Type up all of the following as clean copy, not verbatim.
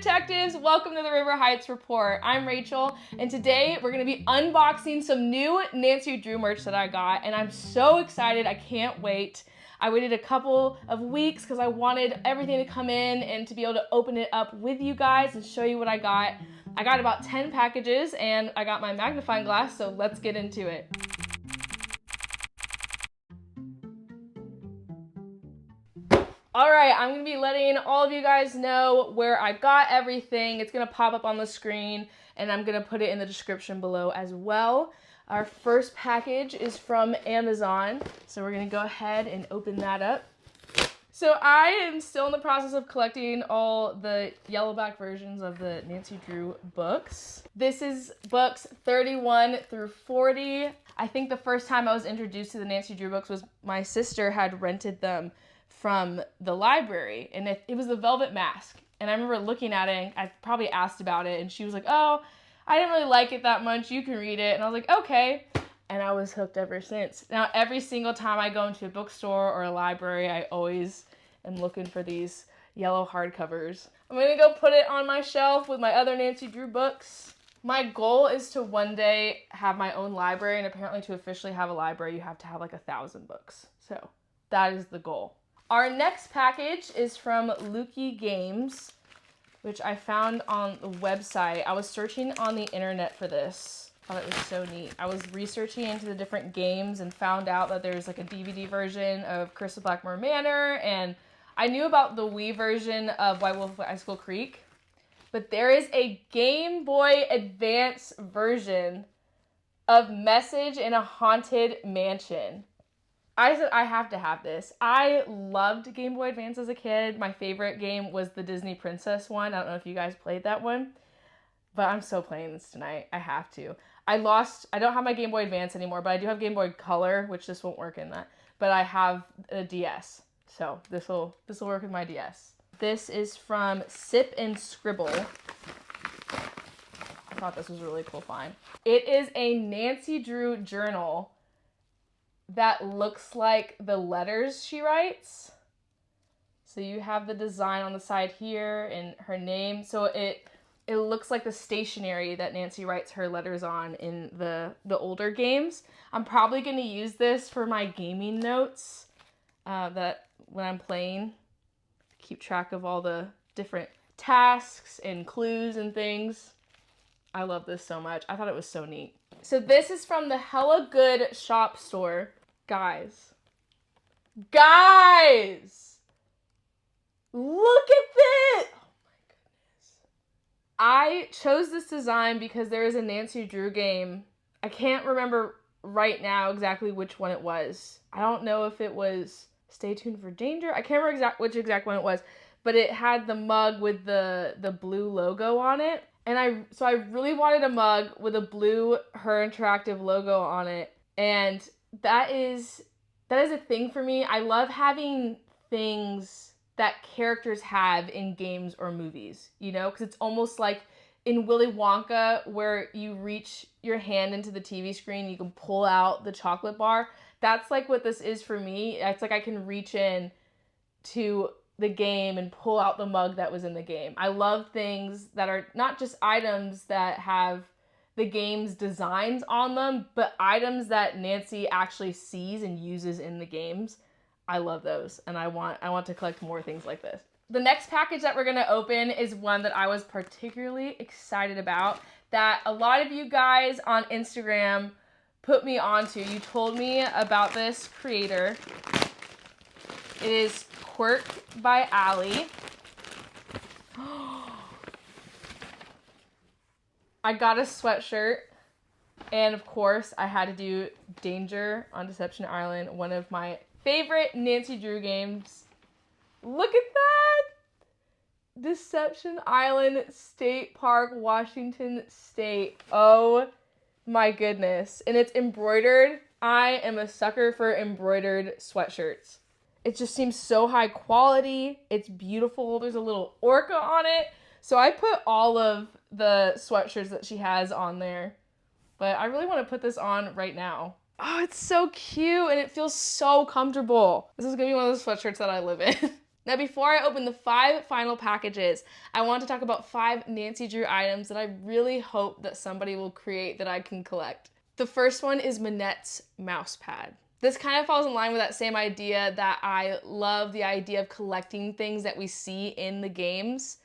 detectives, welcome to the River Heights Report. I'm Rachel, and today we're gonna be unboxing some new Nancy Drew merch that I got, and I'm so excited, I can't wait. I waited a couple of weeks because I wanted everything to come in and to be able to open it up with you guys and show you what I got. I got about 10 packages and I got my magnifying glass, so let's get into it. All right, I'm gonna be letting all of you guys know where I got everything. It's gonna pop up on the screen and I'm gonna put it in the description below as well. Our first package is from Amazon, so we're gonna go ahead and open that up. So I am still in the process of collecting all the yellowback versions of the Nancy Drew books. This is books 31 through 40. I think the first time I was introduced to the Nancy Drew books was my sister had rented them from the library, and it was the Velvet Mask. And I remember looking at it, and I probably asked about it, and she was like, oh, I didn't really like it that much, you can read it. And I was like, okay. And I was hooked ever since. Now, every single time I go into a bookstore or a library, I always am looking for these yellow hardcovers. I'm gonna go put it on my shelf with my other Nancy Drew books. My goal is to one day have my own library, and apparently to officially have a library, you have to have like 1,000 books. So that is the goal. Our next package is from Lukie Games, which I found on the website. I was searching on the internet for this. I thought it was so neat. I was researching into the different games and found out that there's like a DVD version of Curse of Blackmore Manor, and I knew about the Wii version of White Wolf Icicle Creek, but there is a Game Boy Advance version of Message in a Haunted Mansion. I said, I have to have this. I loved Game Boy Advance as a kid. My favorite game was the Disney Princess one. I don't know if you guys played that one, but I'm so playing this tonight. I have to. I don't have my Game Boy Advance anymore, but I do have Game Boy Color, which this won't work in that. But I have a DS, so this will work with my DS. This is from Sip and Scribble. I thought this was a really cool find. It is a Nancy Drew journal that looks like the letters she writes. So you have the design on the side here and her name. So it looks like the stationery that Nancy writes her letters on in the older games. I'm probably going to use this for my gaming notes that when I'm playing, keep track of all the different tasks and clues and things. I love this so much. I thought it was so neat. So this is from the Hella Good shop store. Guys, look at this! Oh my goodness. I chose this design because there is a Nancy Drew game. I can't remember right now exactly which one it was. I don't know if it was Stay Tuned for Danger. I can't remember which exact one it was, but it had the mug with the blue logo on it. And I really wanted a mug with a blue Her Interactive logo on it. And that is a thing for me. I love having things that characters have in games or movies, you know, because it's almost like in Willy Wonka where you reach your hand into the TV screen, you can pull out the chocolate bar. That's like what this is for me. It's like I can reach in to the game and pull out the mug that was in the game. I love things that are not just items that have the game's designs on them, but items that Nancy actually sees and uses in the games. I love those, and I want to collect more things like this. The next package that we're gonna open is one that I was particularly excited about, that a lot of you guys on Instagram put me onto. You told me about this creator. It is Quirk by Allie. I got a sweatshirt, and of course, I had to do Danger on Deception Island, one of my favorite Nancy Drew games. Look at that! Deception Island State Park, Washington State. Oh my goodness. And it's embroidered. I am a sucker for embroidered sweatshirts. It just seems so high quality. It's beautiful. There's a little orca on it. So I put all of the sweatshirts that she has on there, but I really want to put this on right now. Oh, it's so cute and it feels so comfortable. This is gonna be one of those sweatshirts that I live in. Now, before I open the 5 final packages, I want to talk about 5 Nancy Drew items that I really hope that somebody will create that I can collect. The first one is Minette's mouse pad. This kind of falls in line with that same idea that I love the idea of collecting things that we see in the games.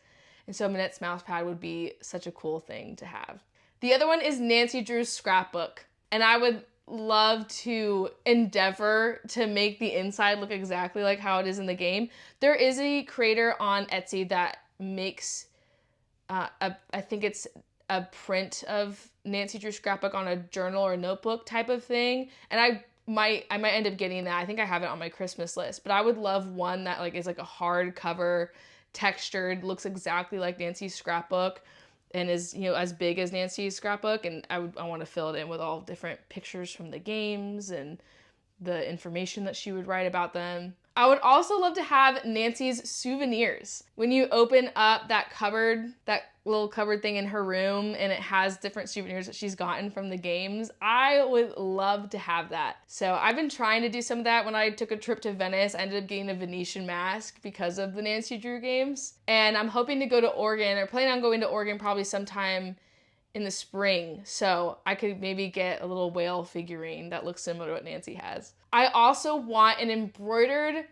And so Minette's mouse pad would be such a cool thing to have. The other one is Nancy Drew's scrapbook. And I would love to endeavor to make the inside look exactly like how it is in the game. There is a creator on Etsy that makes, I think it's a print of Nancy Drew's scrapbook on a journal or notebook type of thing. And I might end up getting that. I think I have it on my Christmas list. But I would love one that like is like a hardcover, textured, looks exactly like Nancy's scrapbook, and is, you know, as big as Nancy's scrapbook. And I want to fill it in with all different pictures from the games and the information that she would write about them. I would also love to have Nancy's souvenirs. When you open up that cupboard, that little cupboard thing in her room, and it has different souvenirs that she's gotten from the games, I would love to have that. So I've been trying to do some of that. When I took a trip to Venice, I ended up getting a Venetian mask because of the Nancy Drew games. And I'm hoping to go to Oregon, or planning on going to Oregon probably sometime in the spring, so I could maybe get a little whale figurine that looks similar to what Nancy has. I also want an embroidered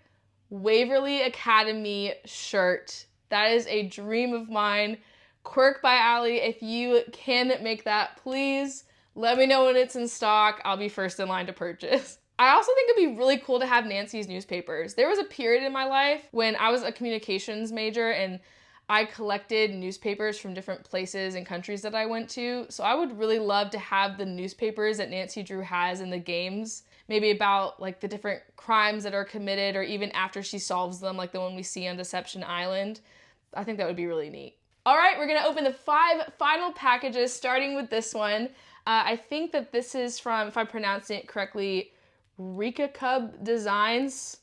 Waverly Academy shirt. That is a dream of mine. Quirk by Allie, if you can make that, please let me know when it's in stock. I'll be first in line to purchase. I also think it'd be really cool to have Nancy's newspapers. There was a period in my life when I was a communications major and I collected newspapers from different places and countries that I went to. So I would really love to have the newspapers that Nancy Drew has in the games, maybe about like the different crimes that are committed, or even after she solves them, like the one we see on Deception Island. I think that would be really neat. All right, we're gonna open the 5 final packages, starting with this one. I think that this is from, if I'm pronouncing it correctly, Rika Cub Designs.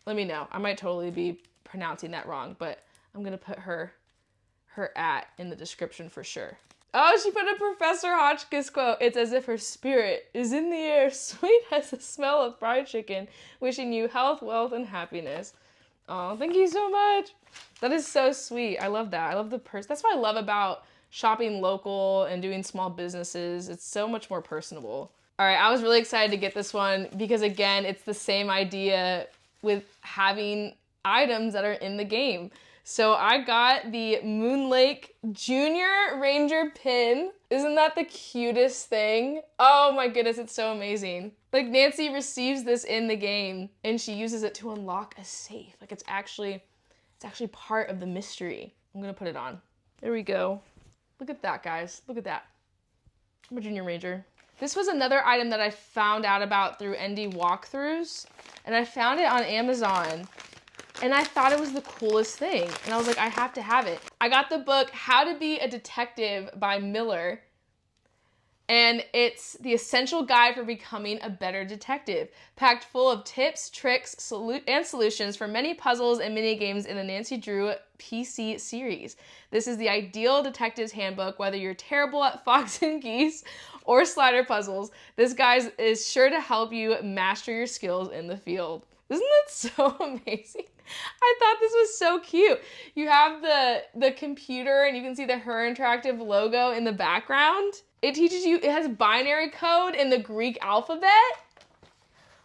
Let me know. I might totally be pronouncing that wrong, but I'm gonna put her at in the description for sure. Oh, she put a Professor Hotchkiss quote. It's as if her spirit is in the air, sweet as the smell of fried chicken, wishing you health, wealth, and happiness. Oh, thank you so much. That is so sweet. I love that. I love the person. That's what I love about shopping local and doing small businesses. It's so much more personable. All right, I was really excited to get this one because, again, it's the same idea with having items that are in the game. So I got the Moon Lake Junior Ranger pin. Isn't that the cutest thing? Oh my goodness, it's so amazing. Like, Nancy receives this in the game and she uses it to unlock a safe. Like, it's actually part of the mystery. I'm gonna put it on. There we go. Look at that, guys. Look at that. I'm a Junior Ranger. This was another item that I found out about through ND walkthroughs, and I found it on Amazon. And I thought it was the coolest thing. And I was like, I have to have it. I got the book, How to Be a Detective by Miller. And it's the essential guide for becoming a better detective, packed full of tips, tricks, and solutions for many puzzles and mini games in the Nancy Drew PC series. This is the ideal detective's handbook, whether you're terrible at fox and geese or slider puzzles. This guide is sure to help you master your skills in the field. Isn't that so amazing? I thought this was so cute. You have the computer and you can see the Her Interactive logo in the background. It teaches you, it has binary code in the Greek alphabet.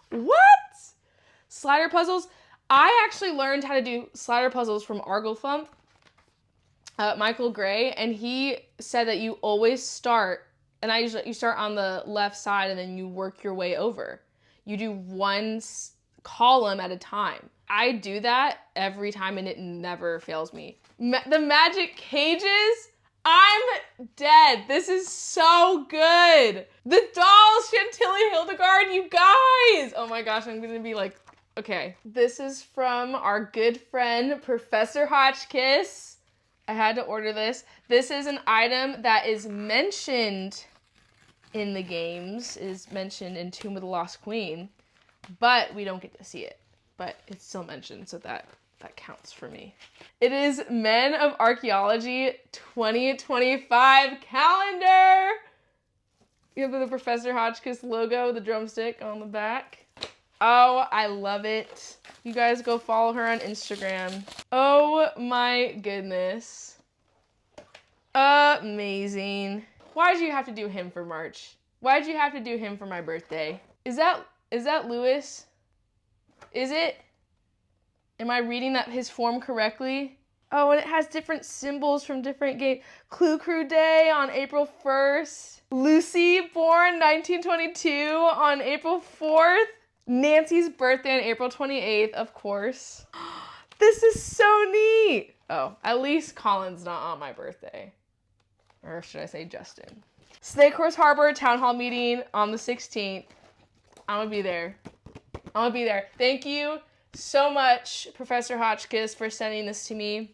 What? Slider puzzles. I actually learned how to do slider puzzles from Arglethump, Michael Gray, and he said that you always start, and you start on the left side and then you work your way over. You do one column at a time. I do that every time and it never fails me. The magic cages, I'm dead. This is so good. The dolls, Chantilly Hildegard, you guys. Oh my gosh, I'm gonna be like, okay. This is from our good friend, Professor Hotchkiss. I had to order this. This is an item that is mentioned in the games, is mentioned in Tomb of the Lost Queen, but we don't get to see it. But it's still mentioned, so that counts for me. It is Men of Archaeology 2025 calendar. You have the Professor Hotchkiss logo, the drumstick on the back. Oh, I love it. You guys go follow her on Instagram. Oh my goodness. Amazing. Why did you have to do him for March? Why did you have to do him for my birthday? Is that Lewis? Is it? Am I reading his form correctly? Oh, and it has different symbols from different games. Clue Crew Day on April 1st. Lucy, born 1922 on April 4th. Nancy's birthday on April 28th, of course. This is so neat. Oh, at least Colin's not on my birthday. Or should I say Justin? Snake Horse Harbor Town Hall meeting on the 16th. I'm gonna be there. I'm gonna be there. Thank you so much, Professor Hotchkiss, for sending this to me,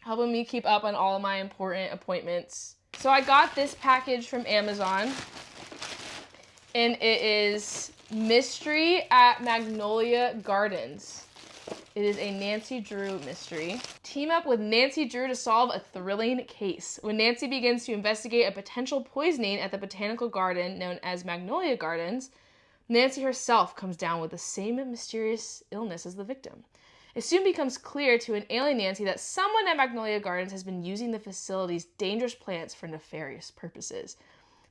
helping me keep up on all of my important appointments. So I got this package from Amazon, and it is Mystery at Magnolia Gardens. It is a Nancy Drew mystery. Team up with Nancy Drew to solve a thrilling case. When Nancy begins to investigate a potential poisoning at the botanical garden known as Magnolia Gardens, Nancy herself comes down with the same mysterious illness as the victim. It soon becomes clear to an alien Nancy that someone at Magnolia Gardens has been using the facility's dangerous plants for nefarious purposes.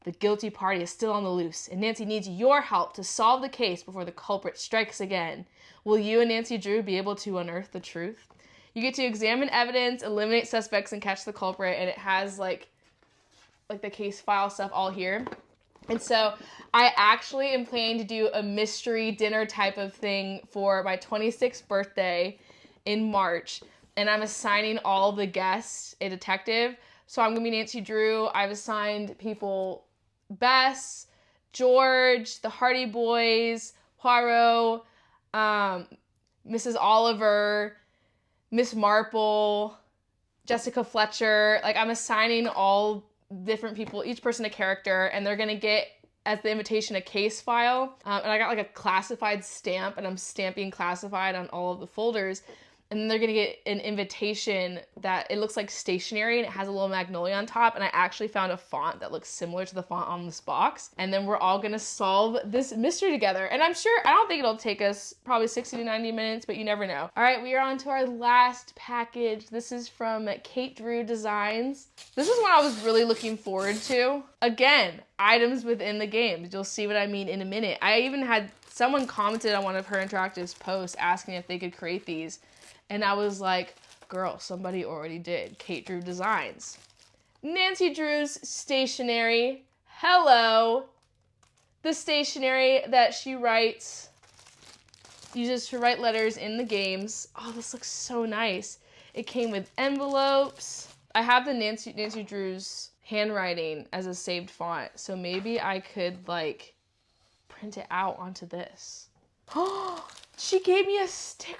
The guilty party is still on the loose, and Nancy needs your help to solve the case before the culprit strikes again. Will you and Nancy Drew be able to unearth the truth? You get to examine evidence, eliminate suspects, and catch the culprit, and it has like the case file stuff all here. And so I actually am planning to do a mystery dinner type of thing for my 26th birthday in March. And I'm assigning all the guests a detective. So I'm going to be Nancy Drew. I've assigned people Bess, George, the Hardy Boys, Poirot, Mrs. Oliver, Miss Marple, Jessica Fletcher. Like, I'm assigning all different people, each person a character, and they're gonna get, as the invitation, a case file. And I got like a classified stamp, and I'm stamping classified on all of the folders. And then they're gonna get an invitation that it looks like stationery, and it has a little magnolia on top. And I actually found a font that looks similar to the font on this box. And then we're all gonna solve this mystery together. And I don't think it'll take us probably 60 to 90 minutes, but you never know. All right, we are on to our last package. This is from Kate Drew Designs. This is what I was really looking forward to. Again, items within the games. You'll see what I mean in a minute. I even had someone commented on one of her Interactives posts asking if they could create these. And I was like, girl, somebody already did. Kate Drew Designs. Nancy Drew's stationery. Hello. The stationery that she uses to write letters in the games. Oh, this looks so nice. It came with envelopes. I have the Nancy Drew's handwriting as a saved font. So maybe I could like print it out onto this. Oh, she gave me a sticker.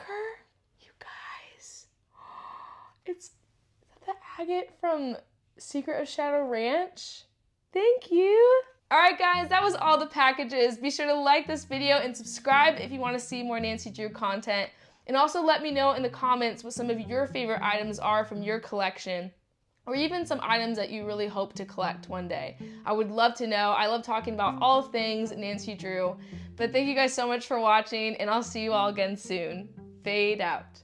It's the agate from Secret of Shadow Ranch. Thank you. All right, guys, that was all the packages. Be sure to like this video and subscribe if you want to see more Nancy Drew content. And also let me know in the comments what some of your favorite items are from your collection, or even some items that you really hope to collect one day. I would love to know. I love talking about all things Nancy Drew. But thank you guys so much for watching, and I'll see you all again soon. Fade out.